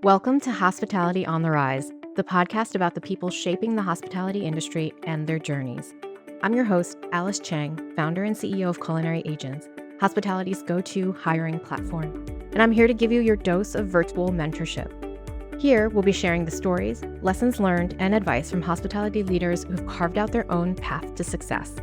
Welcome to Hospitality on the Rise, the podcast about the people shaping the hospitality industry and their journeys. I'm your host, Alice Chang, founder and CEO of Culinary Agents, hospitality's go-to hiring platform. And I'm here to give you your dose of virtual mentorship. Here, we'll be sharing the stories, lessons learned, and advice from hospitality leaders who've carved out their own path to success.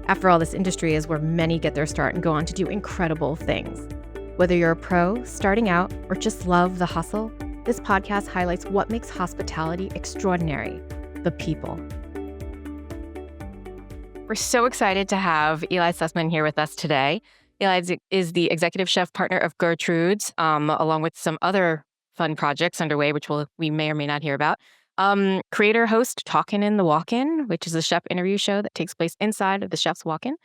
After all, this industry is where many get their start and go on to do incredible things. Whether you're a pro, starting out, or just love the hustle, this podcast highlights what makes hospitality extraordinary: the people. We're so excited to have Eli Sussman here with us today. Eli is the executive chef partner of Gertrude's, along with some other fun projects underway, which we may or may not hear about. Creator, host, Talkin' in the Walk-In, which is a chef interview show that takes place inside of the Chef's Walk-In.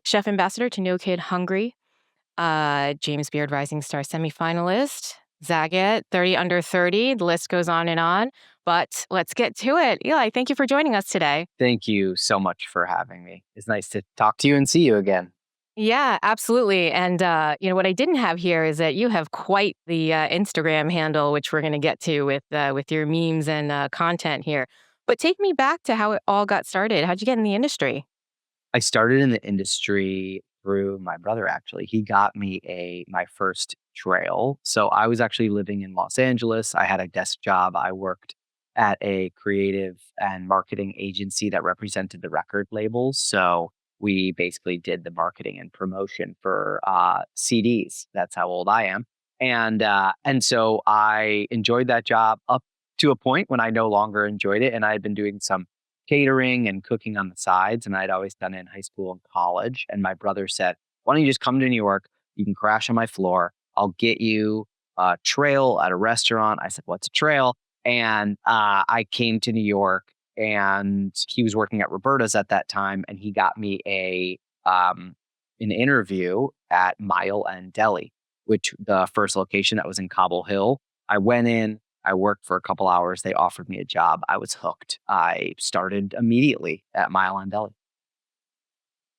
Chef ambassador to No Kid Hungry. James Beard Rising Star semifinalist. Zagat, 30 Under 30. The list goes on and on. But let's get to it. Eli, thank you for joining us today. Thank you so much for having me. It's nice to talk to you and see you again. Yeah, absolutely. And what I didn't have here is that you have quite the Instagram handle, which we're going to get to with your memes and content here. But take me back to how it all got started. How'd you get in the industry? I started in the industry through my brother, actually. He got me my first trail. So I was actually living in Los Angeles. I had a desk job. I worked at a creative and marketing agency that represented the record labels. So we basically did the marketing and promotion for CDs. That's how old I am. And so I enjoyed that job up to a point when I no longer enjoyed it. And I had been doing some catering and cooking on the sides. And I'd always done it in high school and college. And my brother said, why don't you just come to New York? You can crash on my floor. I'll get you a trail at a restaurant. I said, what's a trail? And I came to New York, and he was working at Roberta's at that time. And he got me an interview at Mile End Deli, which the first location that was in Cobble Hill. I went in. I worked for a couple hours. They offered me a job. I was hooked. I started immediately at Mile End Deli.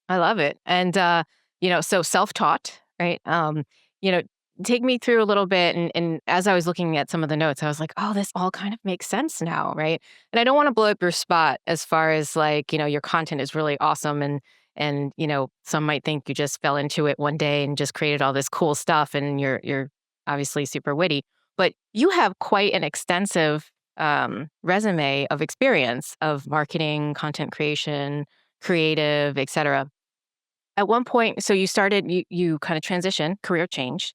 I love it. And, so self-taught, right? Take me through a little bit. And as I was looking at some of the notes, I was like, oh, this all kind of makes sense now, right? And I don't want to blow up your spot as far as your content is really awesome. And some might think you just fell into it one day and just created all this cool stuff. And you're obviously super witty. But you have quite an extensive resume of experience of marketing, content creation, creative, et cetera. At one point, so you started, you kind of transitioned, career change.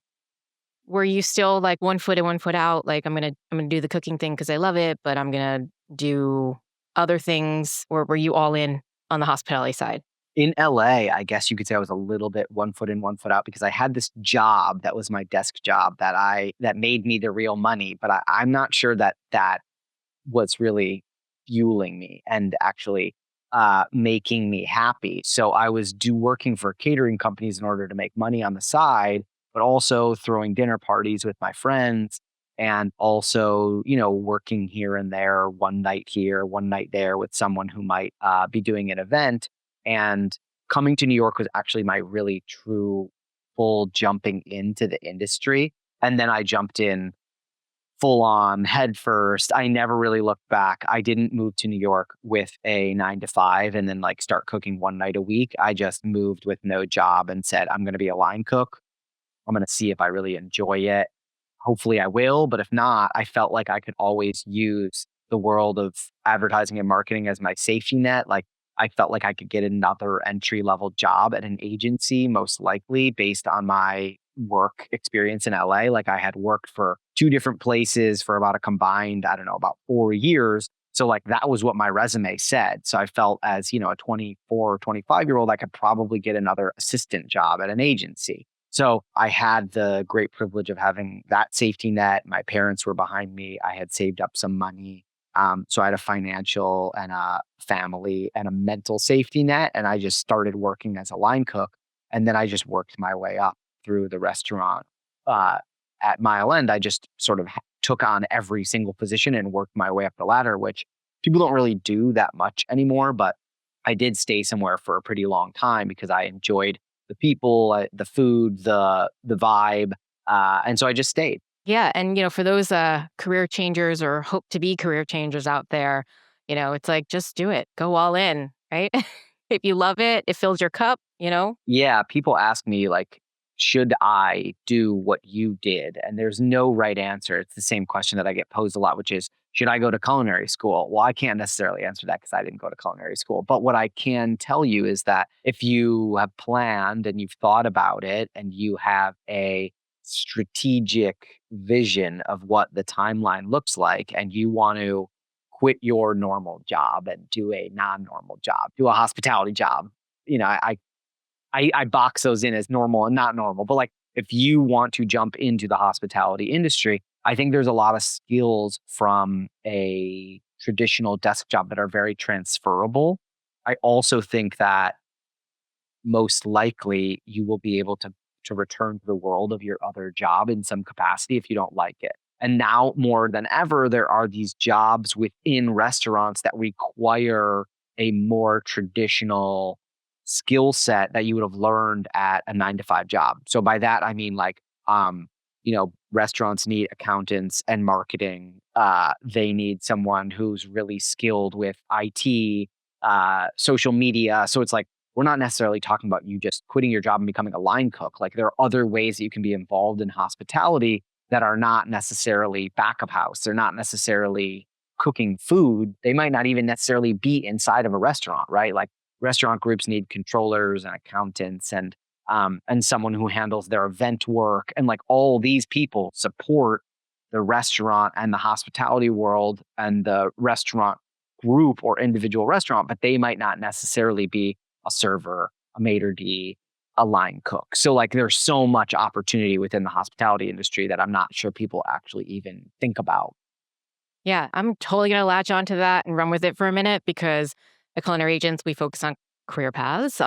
Were you still like one foot in, one foot out? Like I'm gonna do the cooking thing because I love it, but I'm gonna do other things. Or were you all in on the hospitality side? In LA, I guess you could say I was a little bit one foot in, one foot out, because I had this job that was my desk job that made me the real money. But I'm not sure that was really fueling me and actually making me happy. So I was working for catering companies in order to make money on the side, but also throwing dinner parties with my friends, and also, working here and there, one night here, one night there with someone who might be doing an event. And coming to New York was actually my really true full jumping into the industry. And then I jumped in full on head first. I never really looked back. I didn't move to New York with a 9 to 5 and then start cooking one night a week. I just moved with no job and said, I'm going to be a line cook. I'm going to see if I really enjoy it. Hopefully I will. But if not, I felt like I could always use the world of advertising and marketing as my safety net. I felt like I could get another entry level job at an agency, most likely based on my work experience in LA. I had worked for 2 different places for about a combined, about 4 years. So that was what my resume said. So I felt as, a 24 or 25-year-old, I could probably get another assistant job at an agency. So I had the great privilege of having that safety net. My parents were behind me. I had saved up some money. So I had a financial and a family and a mental safety net. And I just started working as a line cook. And then I just worked my way up through the restaurant. At Mile End, I just sort of took on every single position and worked my way up the ladder, which people don't really do that much anymore. But I did stay somewhere for a pretty long time because I enjoyed the people, the food, the vibe. And so I just stayed. Yeah, and, for those, career changers or hope to be career changers out there, it's like, just do it. Go all in, right? If you love it, it fills your cup, you know? Yeah, people ask me like, should I do what you did? And there's no right answer. It's the same question that I get posed a lot, which is, should I go to culinary school? Well, I can't necessarily answer that because I didn't go to culinary school. But what I can tell you is that if you have planned and you've thought about it and you have a strategic vision of what the timeline looks like, and you want to quit your normal job and do a non-normal job, do a hospitality job, I box those in as normal and not normal. But like if you want to jump into the hospitality industry, I think there's a lot of skills from a traditional desk job that are very transferable. I also think that most likely you will be able to return to the world of your other job in some capacity if you don't like it. And now more than ever, there are these jobs within restaurants that require a more traditional skill set that you would have learned at a 9 to 5 job. So by that I mean like restaurants need accountants and marketing. They need someone who's really skilled with IT, social media. So it's like we're not necessarily talking about you just quitting your job and becoming a line cook. Like there are other ways that you can be involved in hospitality that are not necessarily back of house. They're not necessarily cooking food. They might not even necessarily be inside of a restaurant, right? Like restaurant groups need controllers and accountants and someone who handles their event work. And like all these people support the restaurant and the hospitality world and the restaurant group or individual restaurant, but they might not necessarily be a server, a maitre d', a line cook. So like there's so much opportunity within the hospitality industry that I'm not sure people actually even think about. Yeah, I'm totally gonna latch onto that and run with it for a minute because at Culinary Agents, we focus on career paths.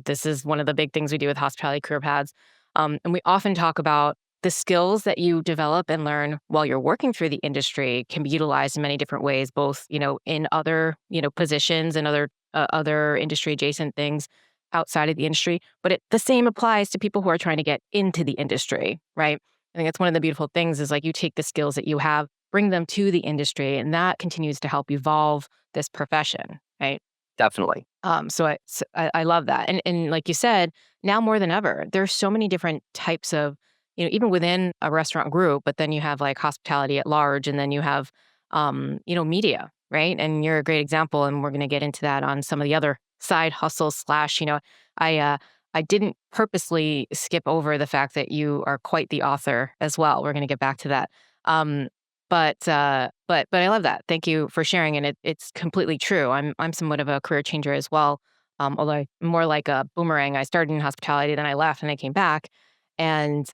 This is one of the big things we do with hospitality career paths. And we often talk about the skills that you develop and learn while you're working through the industry can be utilized in many different ways, both, in other, positions and other industry adjacent things outside of the industry. But the same applies to people who are trying to get into the industry, right? I think that's one of the beautiful things is like you take the skills that you have, bring them to the industry, and that continues to help evolve this profession, right? Definitely. So I love that, and like you said, now more than ever, there's so many different types of, even within a restaurant group, but then you have like hospitality at large, and then you have, media, right? And you're a great example, and we're going to get into that on some of the other side hustles slash. I didn't purposely skip over the fact that you are quite the author as well. We're going to get back to that. Um, but I love that. Thank you for sharing, and it's completely true. I'm somewhat of a career changer as well, although I'm more like a boomerang. I started in hospitality, then I left, and I came back, and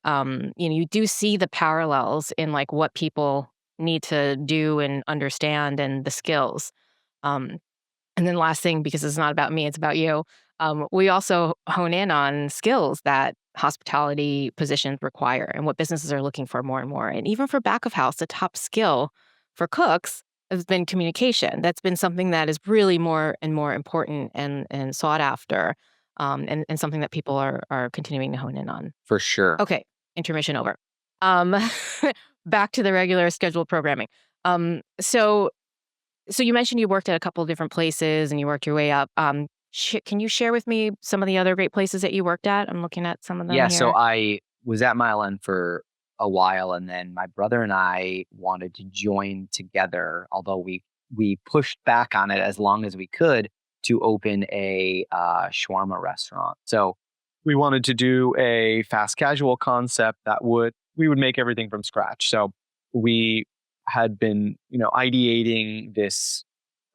you do see the parallels in like what people need to do and understand, and the skills. Um, and then last thing, because it's not about me, it's about you. We also hone in on skills that hospitality positions require and what businesses are looking for more and more. And even for back of house, the top skill for cooks has been communication. That's been something that is really more and more important and sought after, and something that people are continuing to hone in on. For sure. Okay, intermission over. Um, back to the regular scheduled programming. So you mentioned you worked at a couple of different places and you worked your way up. Can you share with me some of the other great places that you worked at? I'm looking at some of them Yeah, so here. I was at Mile End for a while, and then my brother and I wanted to join together, although we pushed back on it as long as we could to open a shawarma restaurant. So we wanted to do a fast casual concept that we would make everything from scratch. So we had been, ideating this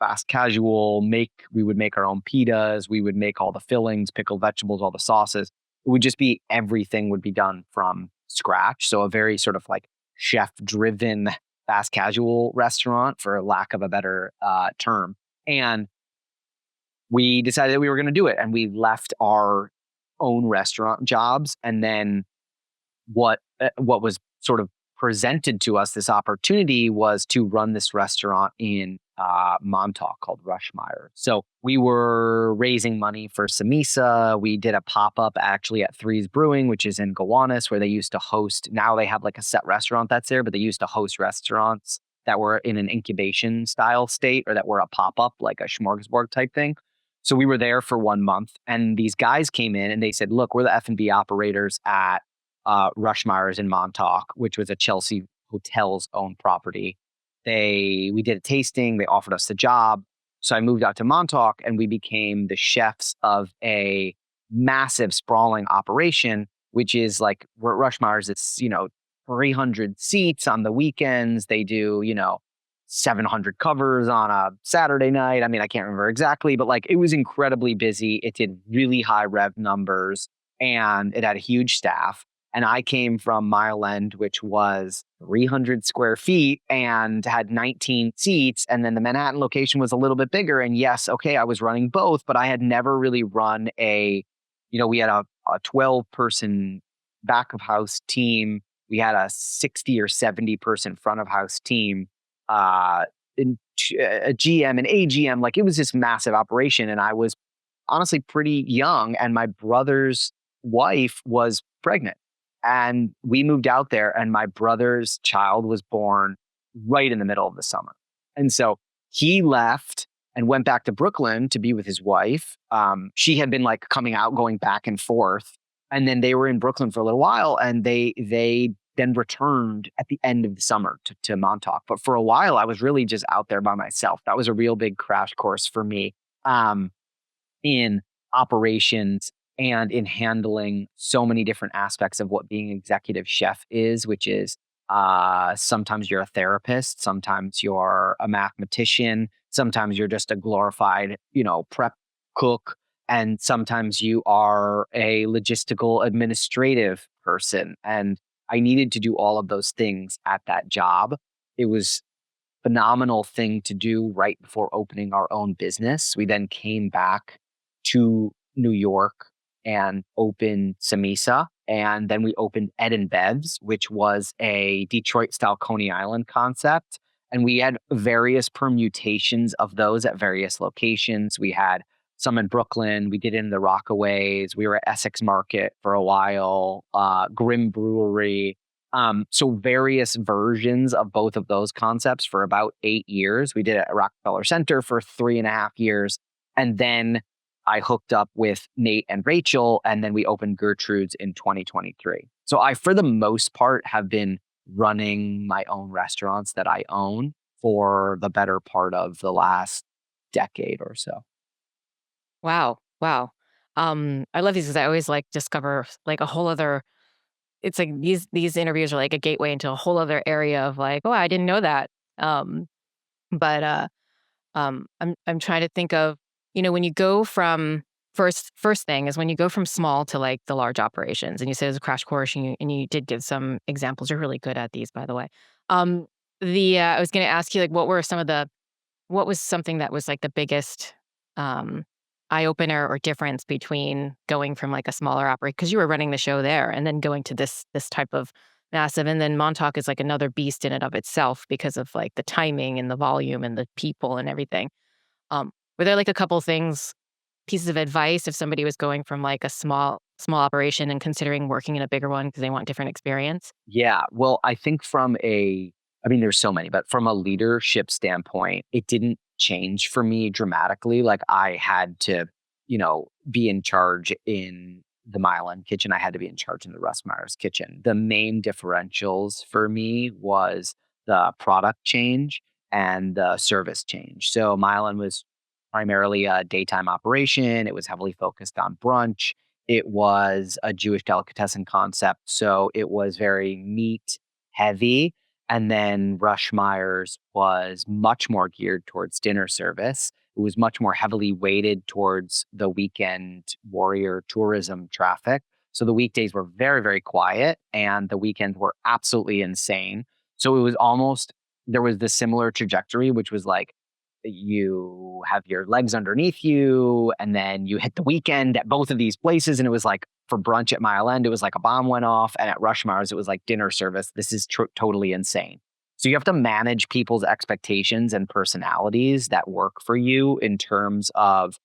fast casual make. We would make our own pitas, we would make all the fillings, pickled vegetables, all the sauces. It would just be everything would be done from scratch. So a very sort of like chef driven fast casual restaurant, for lack of a better term. And we decided that we were going to do it, and we left our own restaurant jobs. And then what was sort of presented to us, this opportunity, was to run this restaurant in Montauk called Rushmeyer. So we were raising money for Samisa. We did a pop up actually at Three's Brewing, which is in Gowanus, where they used to host. Now they have like a set restaurant that's there, but they used to host restaurants that were in an incubation style state or that were a pop up, like a smorgasbord type thing. So we were there for 1 month, and these guys came in and they said, "Look, we're the F&B operators at Rushmeyer's in Montauk, which was a Chelsea Hotel's own property. We did a tasting. They offered us the job. So I moved out to Montauk, and we became the chefs of a massive sprawling operation, which is like Rushmeyer's. It's 300 seats on the weekends. They do 700 covers on a Saturday night. I mean, I can't remember exactly, but like it was incredibly busy. It did really high rev numbers, and it had a huge staff. And I came from Mile End, which was 300 square feet and had 19 seats. And then the Manhattan location was a little bit bigger. And yes, okay, I was running both, but I had never really run we had a 12-person back of house team. We had a 60 or 70-person front of house team, uh, a GM and AGM. Like it was this massive operation. And I was honestly pretty young. And my brother's wife was pregnant. And we moved out there, and my brother's child was born right in the middle of the summer. And so he left and went back to Brooklyn to be with his wife. She had been like coming out, going back and forth. And then they were in Brooklyn for a little while, and they then returned at the end of the summer to Montauk. But for a while, I was really just out there by myself. That was a real big crash course for me in operations and in handling so many different aspects of what being executive chef is, which is sometimes you're a therapist, sometimes you're a mathematician, sometimes you're just a glorified, prep cook, and sometimes you are a logistical administrative person. And I needed to do all of those things at that job. It was phenomenal thing to do right before opening our own business. We then came back to New York and opened Samisa. And then we opened Ed and Bev's, which was a Detroit style Coney Island concept. And we had various permutations of those at various locations. We had some in Brooklyn. We did it in the Rockaways. We were at Essex Market for a while, Grimm Brewery. So various versions of both of those concepts for about 8 years. We did it at Rockefeller Center for 3.5 years. And then I hooked up with Nate and Rachel, and then we opened Gertrude's in 2023. So I, for the most part, have been running my own restaurants that I own for the better part of the last decade or so. Wow, wow. I love these because I always like discover like a whole other. It's like these interviews are like a gateway into a whole other area of like, oh, I didn't know that. Um, but I'm trying to think of, when you go from first thing is when you go from small to like the large operations, and you said it was a crash course, and you did give some examples. You're really good at these, by the way. Um, I was going to ask you like, what was something that was like the biggest um, eye opener or difference between going from like a smaller operation because you were running the show there, and then going to this type of massive, and then Montauk is like another beast in and of itself because of like the timing and the volume and the people and everything. Were there like a couple things, pieces of advice if somebody was going from like a small operation and considering working in a bigger one because they want different experience? Yeah. Well, I think there's so many, but from a leadership standpoint, it didn't change for me dramatically. Like I had to, be in charge in the Mile End kitchen. I had to be in charge in the Russ Myers kitchen. The main differentials for me was the product change and the service change. So Mile End was primarily a daytime operation. It was heavily focused on brunch. It was a Jewish delicatessen concept, so it was very meat heavy. And then Rush Myers was much more geared towards dinner service. It was much more heavily weighted towards the weekend warrior tourism traffic. So the weekdays were very, very quiet, and the weekends were absolutely insane. So it was almost, there was this similar trajectory, which was like, you have your legs underneath you, and then you hit the weekend at both of these places. And it was like for brunch at Mile End, it was like a bomb went off. And at Rushmars, it was like dinner service. This is totally insane. So you have to manage people's expectations and personalities that work for you in terms of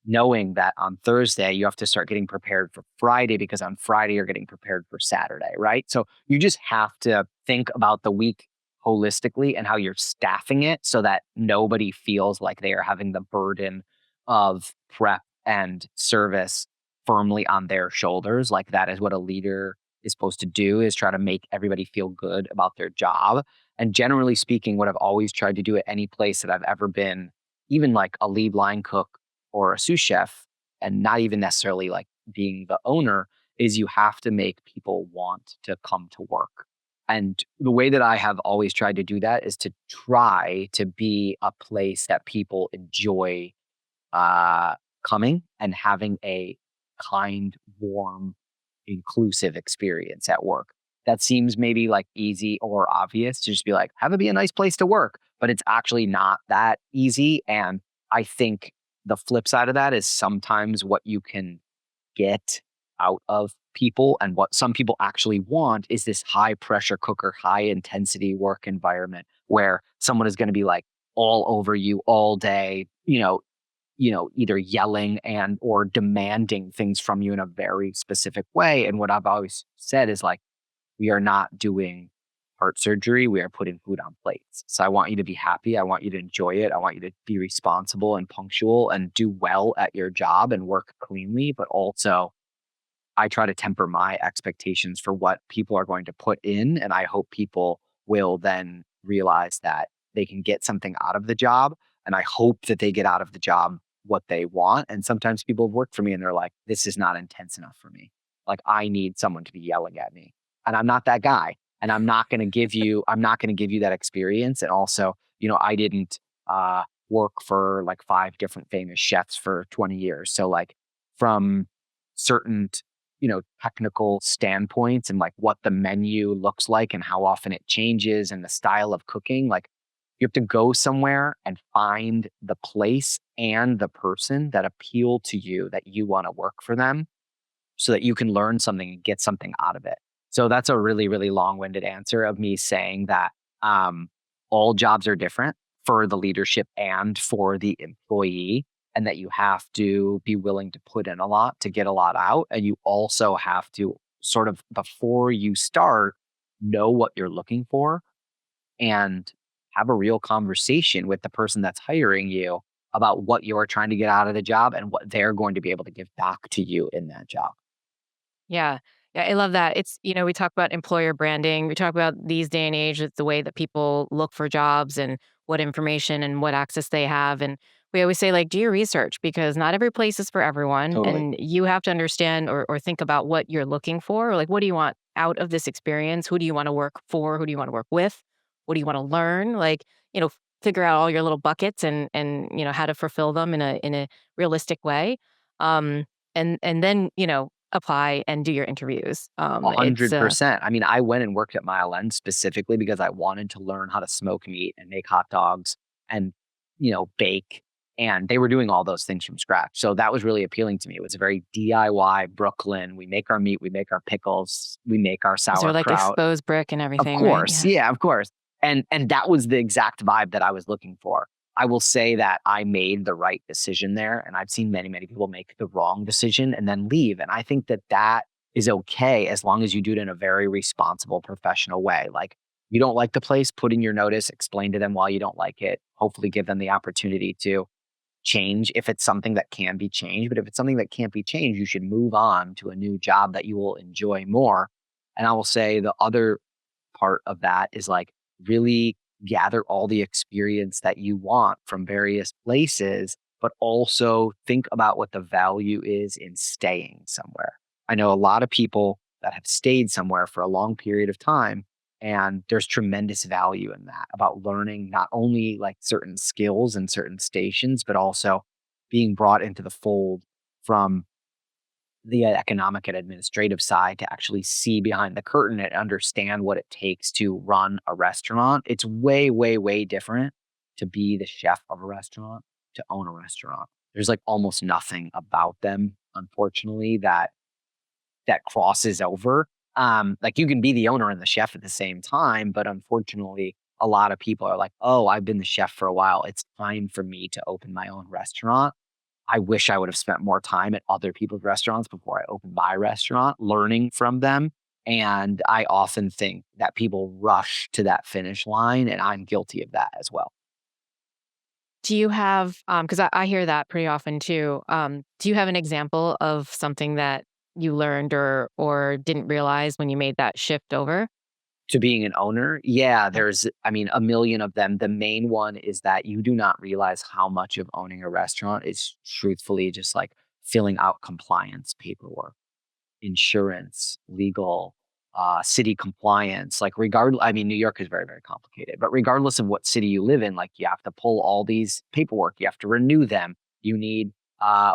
knowing that on Thursday you have to start getting prepared for Friday because on Friday you're getting prepared for Saturday, right? So you just have to think about the week holistically and how you're staffing it so that nobody feels like they are having the burden of prep and service firmly on their shoulders. Like that is what a leader is supposed to do, is try to make everybody feel good about their job. And generally speaking, what I've always tried to do at any place that I've ever been, even like a lead line cook or a sous chef, and not even necessarily like being the owner, is you have to make people want to come to work. And the way that I have always tried to do that is to try to be a place that people enjoy uh, coming and having a kind, warm, inclusive experience at work. That seems maybe like easy or obvious to just be like, have it be a nice place to work, but it's actually not that easy. And I think the flip side of that is sometimes what you can get out of people and what some people actually want is this high pressure cooker, high intensity work environment where someone is going to be like all over you all day, either yelling and or demanding things from you in a very specific way. And what I've always said is like, we are not doing heart surgery. We are putting food on plates. So I want you to be happy. I want you to enjoy it. I want you to be responsible and punctual and do well at your job and work cleanly. But also, I try to temper my expectations for what people are going to put in. And I hope people will then realize that they can get something out of the job. And I hope that they get out of the job what they want. And sometimes people have worked for me and they're like, this is not intense enough for me. Like, I need someone to be yelling at me. And I'm not that guy. And I'm not going to give you that experience. And also, I didn't work for like five different famous chefs for 20 years. So like from certain technical standpoints and like what the menu looks like and how often it changes and the style of cooking, like you have to go somewhere and find the place and the person that appeal to you that you want to work for them so that you can learn something and get something out of it. So that's a really, really long-winded answer of me saying that um, all jobs are different for the leadership and for the employee, and that you have to be willing to put in a lot to get a lot out. And you also have to sort of, before you start, know what you're looking for and have a real conversation with the person that's hiring you about what you're trying to get out of the job and what they're going to be able to give back to you in that job. Yeah. Yeah, I love that. We talk about employer branding. We talk about these day and age, it's the way that people look for jobs and what information and what access they have. And we always say, like, do your research because not every place is for everyone. Totally. And you have to understand or think about what you're looking for. Like, what do you want out of this experience? Who do you want to work for? Who do you want to work with? What do you want to learn? Like, figure out all your little buckets and how to fulfill them in a realistic way. Um, and then, apply and do your interviews. It's 100%. I mean, I went and worked at Mile End specifically because I wanted to learn how to smoke meat and make hot dogs and, bake. And they were doing all those things from scratch. So that was really appealing to me. It was a very DIY Brooklyn. We make our meat, we make our pickles, we make our is there like sauerkraut. exposed brick and Of everything, right? course. Yeah. Yeah, of course. And that was the exact vibe that I was looking for. I will say that I made the right decision there, and I've seen many, many people make the wrong decision and then leave. And I think that that is okay as long as you do it in a very responsible, professional way. Like, you don't like the place, put in your notice, explain to them why you don't like it, hopefully give them the opportunity to change if it's something that can be changed. But if it's something that can't be changed, you should move on to a new job that you will enjoy more. And I will say the other part of that is like really gather all the experience that you want from various places, but also think about what the value is in staying somewhere. I know a lot of people that have stayed somewhere for a long period of time, and there's tremendous value in that about learning not only like certain skills and certain stations, but also being brought into the fold from the economic and administrative side to actually see behind the curtain and understand what it takes to run a restaurant. It's way, way, way different to be the chef of a restaurant, to own a restaurant. There's like almost nothing about them, unfortunately, that crosses over. Like you can be the owner and the chef at the same time, but unfortunately, a lot of people are like, "Oh, I've been the chef for a while. It's time for me to open my own restaurant." I wish I would have spent more time at other people's restaurants before I opened my restaurant, learning from them. And I often think that people rush to that finish line, and I'm guilty of that as well. Do you have, because I hear that pretty often too. Do you have an example of something that you learned or didn't realize when you made that shift over? To being an owner, yeah, Yeah. there's, I mean, a million of them. The main one is that you do not realize how much of owning a restaurant is truthfully just like filling out compliance paperwork, insurance, legal, city compliance. Like, I mean, New York is very, very complicated, but regardless of what city you live in, like, you have to pull all these paperwork, you have to renew them. You need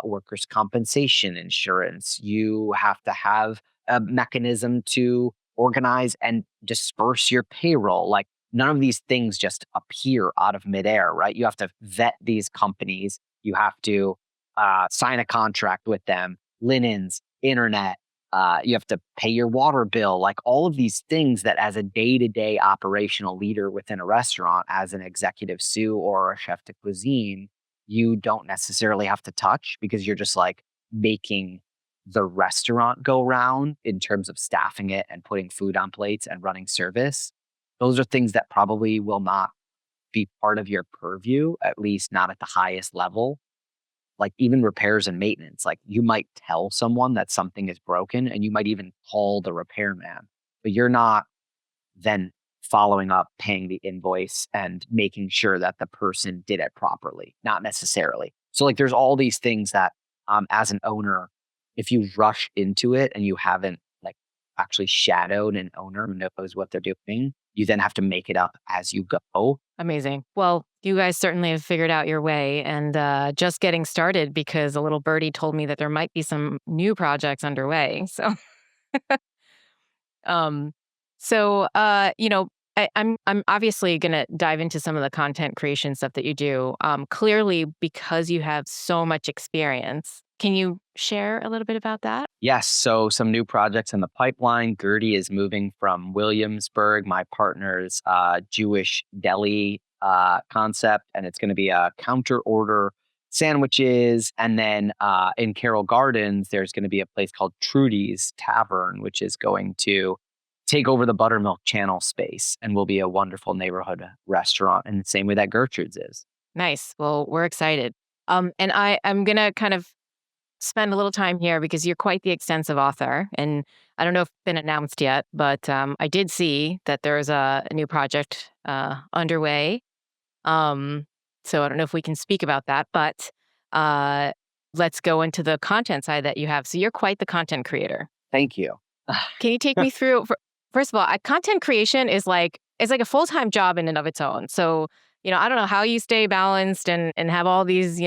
workers' compensation insurance. You have to have a mechanism to organize and disperse your payroll. Like, none of these things just appear out of midair, right? You have to vet these companies. You have to sign a contract with them, linens, internet, you have to pay your water bill, like all of these things that as a day-to-day operational leader within a restaurant, as an executive sous or a chef de cuisine, you don't necessarily have to touch because you're just like making the restaurant go round in terms of staffing it and putting food on plates and running service. Those are things that probably will not be part of your purview, at least not at the highest level. Like, even repairs and maintenance, like, you might tell someone that something is broken and you might even call the repairman, but you're not then following up, paying the invoice, and making sure that the person did it properly, not necessarily. So, like, there's all these things that, as an owner, if you rush into it and you haven't, like, actually shadowed an owner who knows what they're doing, you then have to make it up as you go. Amazing. Well, you guys certainly have figured out your way and just getting started because a little birdie told me that there might be some new projects underway. So, um, I'm obviously gonna dive into some of the content creation stuff that you do. Clearly, because you have so much experience, can you share a little bit about that? Yes, so some new projects in the pipeline. Gertie is moving from Williamsburg, my partner's Jewish deli concept, and it's going to be a counter order sandwiches. And then in Carroll Gardens, there's going to be a place called Trudy's Tavern, which is going to take over the buttermilk channel space and will be a wonderful neighborhood restaurant in the same way that Gertrude's is. Nice. Well, we're excited. And I'm gonna kind of spend a little time here because you're quite the extensive author. And I don't know if it's been announced yet, but I did see that there's a new project underway. Um, so I don't know if we can speak about that, but uh, let's go into the content side that you have. So you're quite the content creator. Thank you. Can you take me through? First of all, content creation is like it's like a full time job in and of its own. So I don't know how you stay balanced and have all these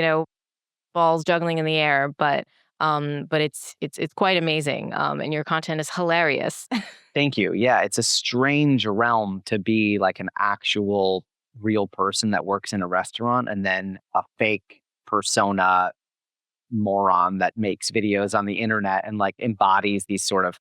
balls juggling in the air, but it's quite amazing. And your content is hilarious. Thank you. Yeah, it's a strange realm to be like an actual real person that works in a restaurant and then a fake persona moron that makes videos on the internet and like embodies these sort of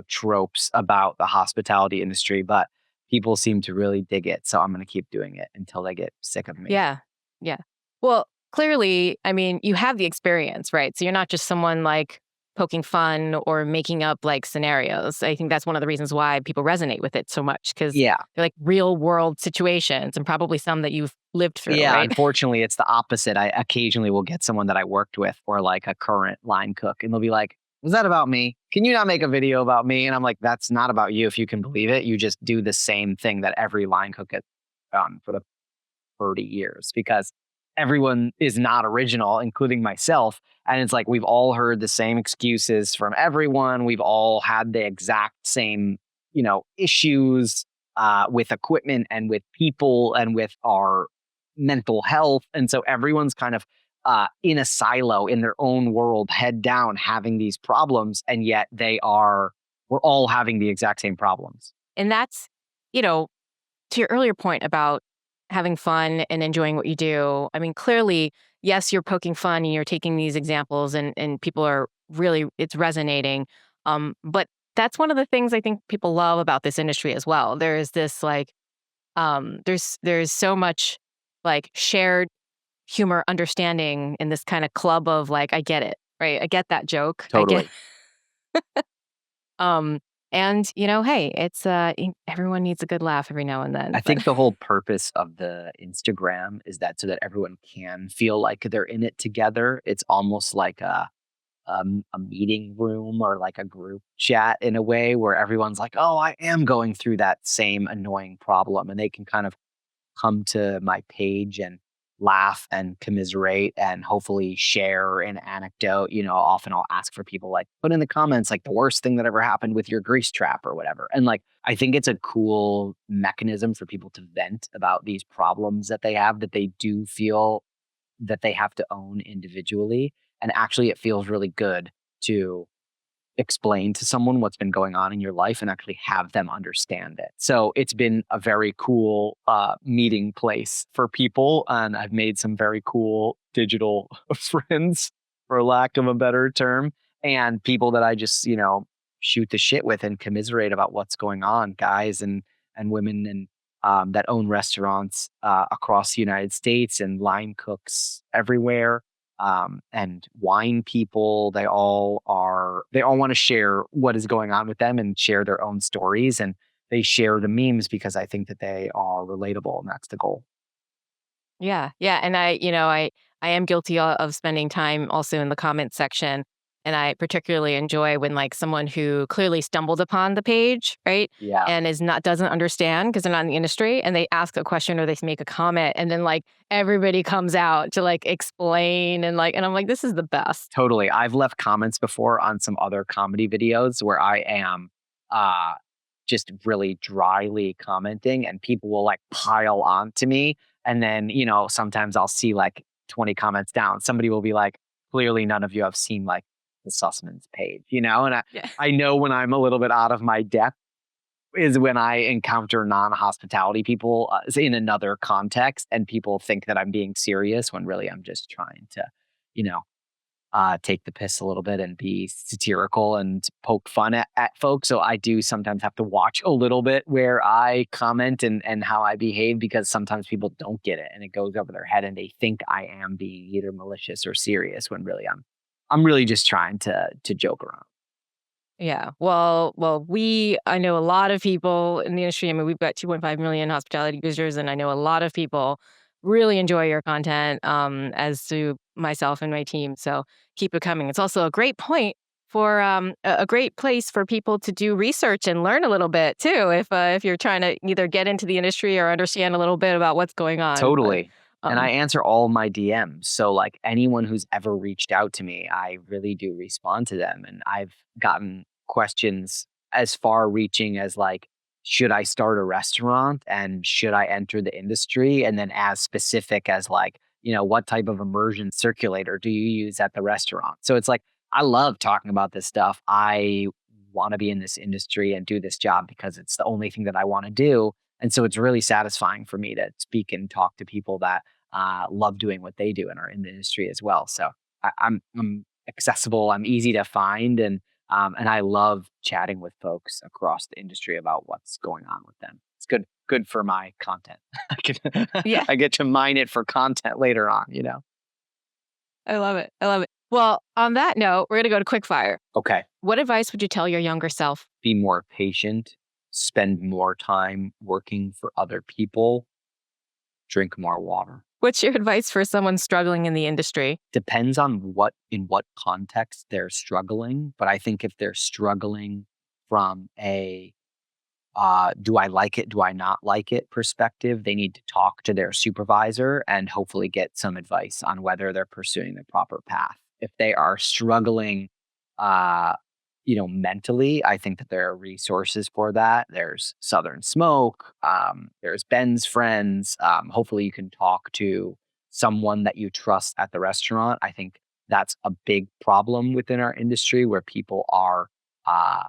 tropes about the hospitality industry, but people seem to really dig it. So I'm going to keep doing it until they get sick of me. Yeah. Yeah. Well, clearly, I mean, you have the experience, right? So you're not just someone like poking fun or making up like scenarios. I think that's one of the reasons why people resonate with it so much because Yeah. they're like real world situations and probably some that you've lived through, Yeah, right? unfortunately, it's the opposite. I occasionally will get someone that I worked with or like a current line cook, and they'll be like, "Was that about me? Can you not make a video about me?" And I'm like, "That's not about you if you can believe it. You just do the same thing that every line cook has done for the 30 years because everyone is not original, including myself. And it's like we've all heard the same excuses from everyone. We've all had the exact same, issues with equipment and with people and with our mental health. And so everyone's kind of in a silo in their own world, head down, having these problems. And yet we're all having the exact same problems. And that's, you know, to your earlier point about having fun and enjoying what you do, I mean, clearly, yes, you're poking fun and you're taking these examples and people are really, it's resonating. But that's one of the things I think people love about this industry as well. There is this like There's so much like shared humor, understanding in this kind of club of like, I get it, right? I get that joke. I get, Totally. um, and hey, it's everyone needs a good laugh every now and then. I But think the whole purpose of the Instagram is that so that everyone can feel like they're in it together. It's almost like a meeting room or like a group chat in a way where everyone's like, "Oh, I am going through that same annoying problem," and they can kind of come to my page and laugh and commiserate and hopefully share an anecdote. Often I'll ask for people like, put in the comments like the worst thing that ever happened with your grease trap or whatever. And like, I think it's a cool mechanism for people to vent about these problems that they have that they do feel that they have to own individually. And actually, it feels really good to explain to someone what's been going on in your life and actually have them understand it. So it's been a very cool meeting place for people. And I've made some very cool digital friends, for lack of a better term, and people that I just, shoot the shit with and commiserate about what's going on, guys and women and that own restaurants across the United States and line cooks everywhere and wine people. They all want to share what is going on with them and share their own stories. And they share the memes because I think that they are relatable. And that's the goal. yeah, yeah, and I am guilty of spending time also in the comments section, and I particularly enjoy when like someone who clearly stumbled upon the page, right, Yeah, and is not doesn't understand because they're not in the industry, and they ask a question or they make a comment, and then like everybody comes out to like explain and I'm like, this is the best. totally. I've left comments before on some other comedy videos where I am uh, just really dryly commenting and people will like pile on to me. And then, sometimes I'll see like 20 comments down. Somebody will be like, clearly none of you have seen like the Sussman's page, and Yeah. I know when I'm a little bit out of my depth is when I encounter non-hospitality people in another context and people think that I'm being serious when really I'm just trying to, you know, take the piss a little bit and be satirical and poke fun at folks. So I do sometimes have to watch a little bit where I comment and how I behave because sometimes people don't get it and it goes over their head and they think I am being either malicious or serious when really I'm really just trying to joke around. Yeah. Well, I know a lot of people in the industry. I mean, we've got 2.5 million hospitality users, and I know a lot of people really enjoy your content, as do myself and my team. So keep it coming. It's also a great point for a great place for people to do research and learn a little bit too, if you're trying to either get into the industry or understand a little bit about what's going on. But Totally. And I um, answer all my DMs. So like anyone who's ever reached out to me, I really do respond to them. And I've gotten questions as far reaching as like, should I start a restaurant and should I enter the industry? And then as specific as like, what type of immersion circulator do you use at the restaurant? So it's like, I love talking about this stuff. I want to be in this industry and do this job because it's the only thing that I want to do. And so it's really satisfying for me to speak and talk to people that love doing what they do and are in the industry as well. So I'm accessible. I'm easy to find, and I love chatting with folks across the industry about what's going on with them. It's good for my content. yeah, I get to mine it for content later on. I love it. I love it. Well, on that note, we're gonna go to quick fire. Okay, What advice would you tell your younger self? be more patient. Spend more time working for other people. Drink more water. What's your advice for someone struggling in the industry? Depends on what context they're struggling, but I think if they're struggling from a, do I like it, do I not like it perspective, they need to talk to their supervisor and hopefully get some advice on whether they're pursuing the proper path. If they are struggling, uh, mentally, I think that there are resources for that. There's Southern Smoke, there's Ben's Friends. Hopefully, you can talk to someone that you trust at the restaurant. I think that's a big problem within our industry where people are uh,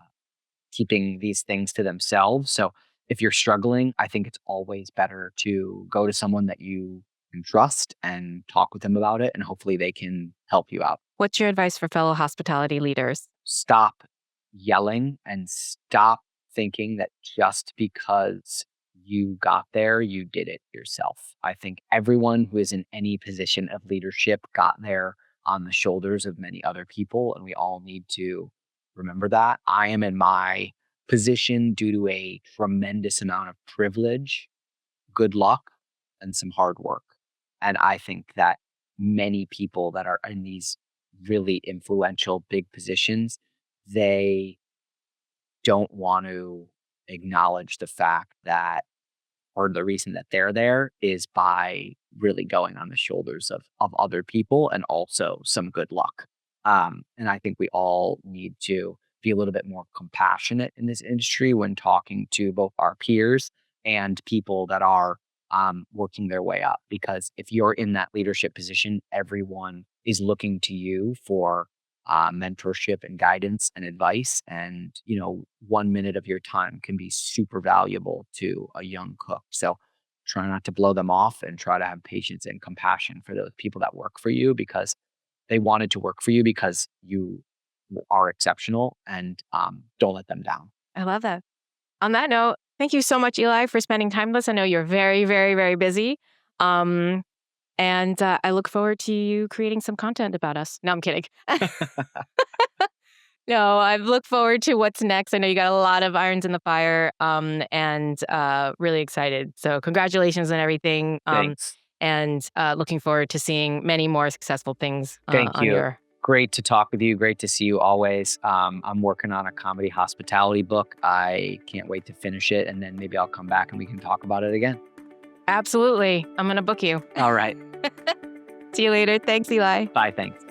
keeping these things to themselves. So if you're struggling, I think it's always better to go to someone that you can trust and talk with them about it, and hopefully they can help you out. What's your advice for fellow hospitality leaders? Stop yelling and stop thinking that just because you got there, you did it yourself. I think everyone who is in any position of leadership got there on the shoulders of many other people, and we all need to remember that. I am in my position due to a tremendous amount of privilege, good luck, and some hard work. And I think that many people that are in these really influential big positions, they don't want to acknowledge the fact that or the reason that they're there is by really going on the shoulders of other people and also some good luck. And I think we all need to be a little bit more compassionate in this industry when talking to both our peers and people that are working their way up. Because if you're in that leadership position, everyone is looking to you for mentorship and guidance and advice. And, 1 minute of your time can be super valuable to a young cook. So try not to blow them off and try to have patience and compassion for those people that work for you because they wanted to work for you because you are exceptional and don't let them down. I love that. On that note, thank you so much, Eli, for spending time with us. I know you're very, very, very busy. Um, and I look forward to you creating some content about us. No, I'm kidding. No, I look forward to what's next. I know you got a lot of irons in the fire, and really excited. So congratulations on everything, Thanks. and looking forward to seeing many more successful things Thank on you. your. Great to talk with you. Great to see you always. I'm working on a comedy hospitality book. I can't wait to finish it. And then maybe I'll come back and we can talk about it again. Absolutely. I'm going to book you. All right. See you later. Thanks, Eli. Bye. Thanks.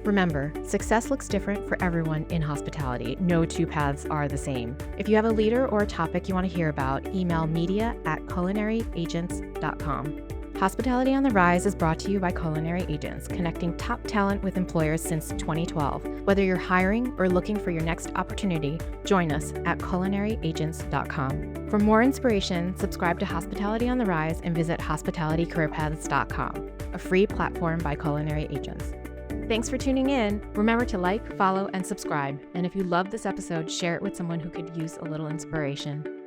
Remember, success looks different for everyone in hospitality. No two paths are the same. If you have a leader or a topic you want to hear about, email media@culinaryaagents.com. Hospitality on the Rise is brought to you by Culinary Agents, connecting top talent with employers since 2012. Whether you're hiring or looking for your next opportunity, join us at culinaryagents.com. For more inspiration, subscribe to Hospitality on the Rise and visit hospitalitycareerpaths.com, a free platform by Culinary Agents. Thanks for tuning in. Remember to like, follow, and subscribe. And if you love this episode, share it with someone who could use a little inspiration.